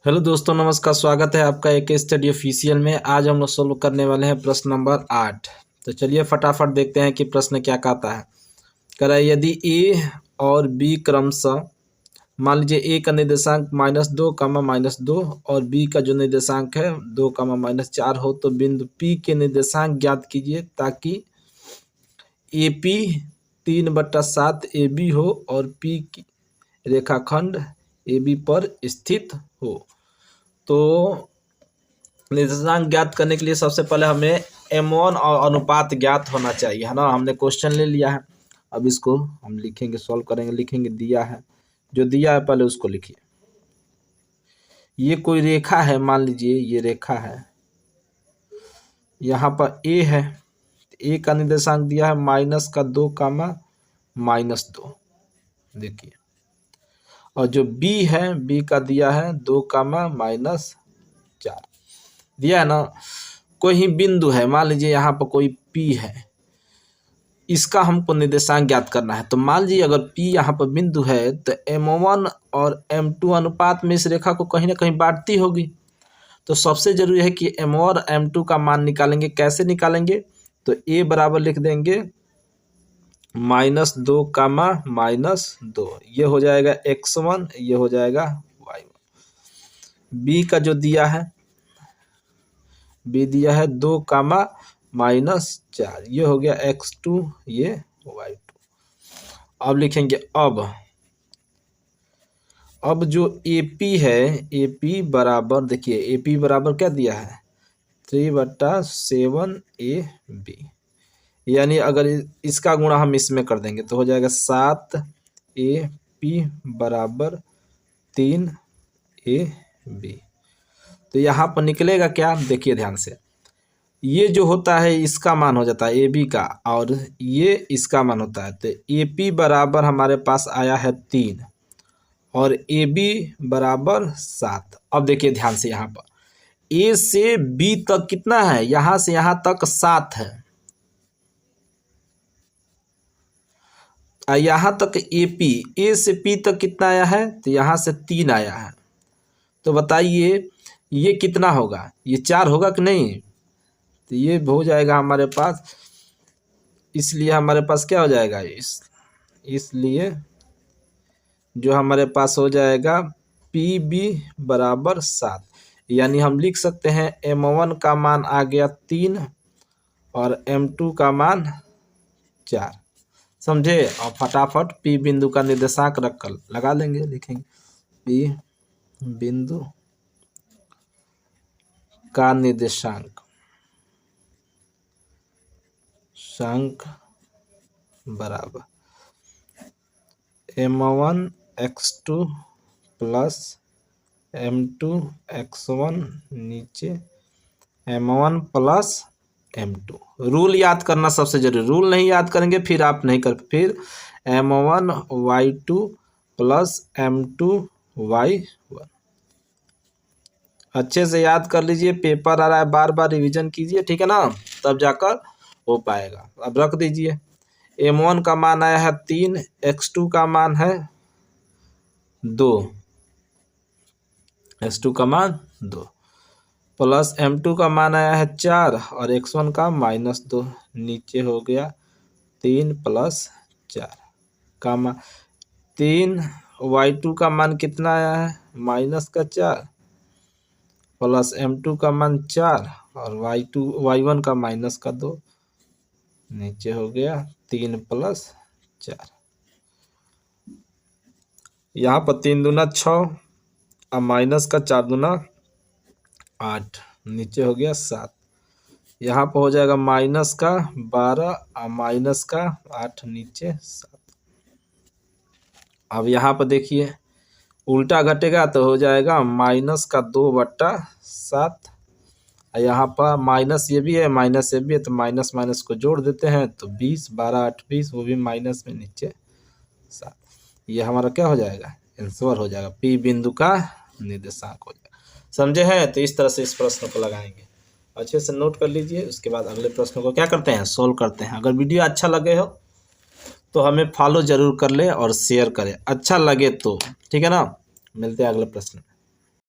Hello दोस्तों, नमस्कार। स्वागत है आपका एक स्टडी ऑफिशियल में। आज हम लोग सोल्व करने वाले हैं प्रश्न नंबर 8। तो चलिए फटाफट देखते हैं कि प्रश्न क्या कहता है। कह रहा है यदि ए और बी क्रमशः, मान लीजिए ए का निर्देशांक -2, -2 और बी का जो निर्देशांक है 2, -4 हो, तो बिंदु पी के निर्देशांक ज्ञात कीजिए ताकि ए पी 3/7 ए बी हो और पी की रेखाखंड ए बी पर स्थित हो। तो निर्देशांक ज्ञात करने के लिए सबसे पहले हमें M1 और अनुपात ज्ञात होना चाहिए, है ना। हमने क्वेश्चन ले लिया है, अब इसको हम लिखेंगे, सॉल्व करेंगे। लिखेंगे दिया है, जो दिया है पहले उसको लिखिए। ये कोई रेखा है, मान लीजिए ये रेखा है, यहाँ पर A है। A का निर्देशांक दिया है -2, -2, देखिए। और जो B है, B का दिया है 2, -4 दिया है ना। कोई ही बिंदु है, मान लीजिए यहाँ पर कोई P है, इसका हमको निर्देशांक ज्ञात करना है। तो मान लीजिए अगर P यहाँ पर बिंदु है तो M1 और M2 अनुपात में इस रेखा को कहीं ना कहीं बांटती होगी। तो सबसे जरूरी है कि M1 और M2 का मान निकालेंगे। कैसे निकालेंगे? तो A बराबर लिख देंगे -2, -2, ये हो जाएगा x1, ये हो जाएगा y1। B का जो दिया है, B दिया है 2, -4, ये हो गया x2, ये y2। अब लिखेंगे अब जो AP है, AP बराबर, देखिए AP बराबर क्या दिया है 3/7 AB, यानी अगर इसका गुणा हम इसमें कर देंगे तो हो जाएगा 7 AP बराबर 3 AB। तो यहाँ पर निकलेगा क्या, देखिए ध्यान से। ये जो होता है इसका मान हो जाता है AB का, और ये इसका मान होता है। तो AP बराबर हमारे पास आया है 3 और AB बराबर 7। अब देखिए ध्यान से, यहाँ पर A से B तक कितना है, यहाँ से यहाँ तक 7 है। यहाँ तक AP, A से P तक कितना आया है, तो यहाँ से 3 आया है। तो बताइए ये कितना होगा, ये 4 होगा कि नहीं? तो ये हो जाएगा हमारे पास, इसलिए हमारे पास क्या हो जाएगा, इसलिए जो हमारे पास हो जाएगा PB बराबर 7। यानी हम लिख सकते हैं M1 का मान आ गया 3 और M2 का मान 4। समझे? और फटाफट P बिंदु का निर्देशांक रखकर लगा लेंगे। लिखेंगे P बिंदु का निर्देशांक बराबर M1 x2 plus M2 x1 नीचे M1 प्लस M2। रूल याद करना सबसे जरूरी, रूल नहीं याद करेंगे फिर आप नहीं कर, फिर M1 y2 plus M2 y1। अच्छे से याद कर लीजिए, पेपर आ रहा है, बार बार रिवीजन कीजिए, ठीक है ना, तब जाकर हो पाएगा। अब रख दीजिए। M1 का मान आया है 3, x2 का मान है 2, x2 का मान 2 प्लस M2 का मान आया है 4 और x1 का -2, नीचे हो गया 3 + 4 का मान 3। y2 का मान कितना आया है, -4 प्लस M2 का मान 4 और y1 का -2, नीचे हो गया 3 + 4। यहाँ पर 3 दूना 6 और -4 दूना 8, नीचे हो गया 7। यहाँ पर हो जाएगा -12 और -8, नीचे 7। अब यहाँ पर देखिए उल्टा घटेगा तो हो जाएगा -2/7। यहाँ पर माइनस ये भी है, माइनस ये भी है, तो माइनस माइनस को जोड़ देते हैं तो 20, 12, 8, 20, वो भी माइनस में, नीचे 7। ये हमारा क्या हो जाएगा, आंसर हो जाएगा, P बिंदु का निर्देशांक हो जाएगा। समझे हैं? तो इस तरह से इस प्रश्न को लगाएंगे। अच्छे से नोट कर लीजिए, उसके बाद अगले प्रश्न को क्या करते हैं, सोल्व करते हैं। अगर वीडियो अच्छा लगे हो तो हमें फॉलो जरूर कर ले और शेयर करें, अच्छा लगे तो, ठीक है ना। मिलते हैं अगले प्रश्न में।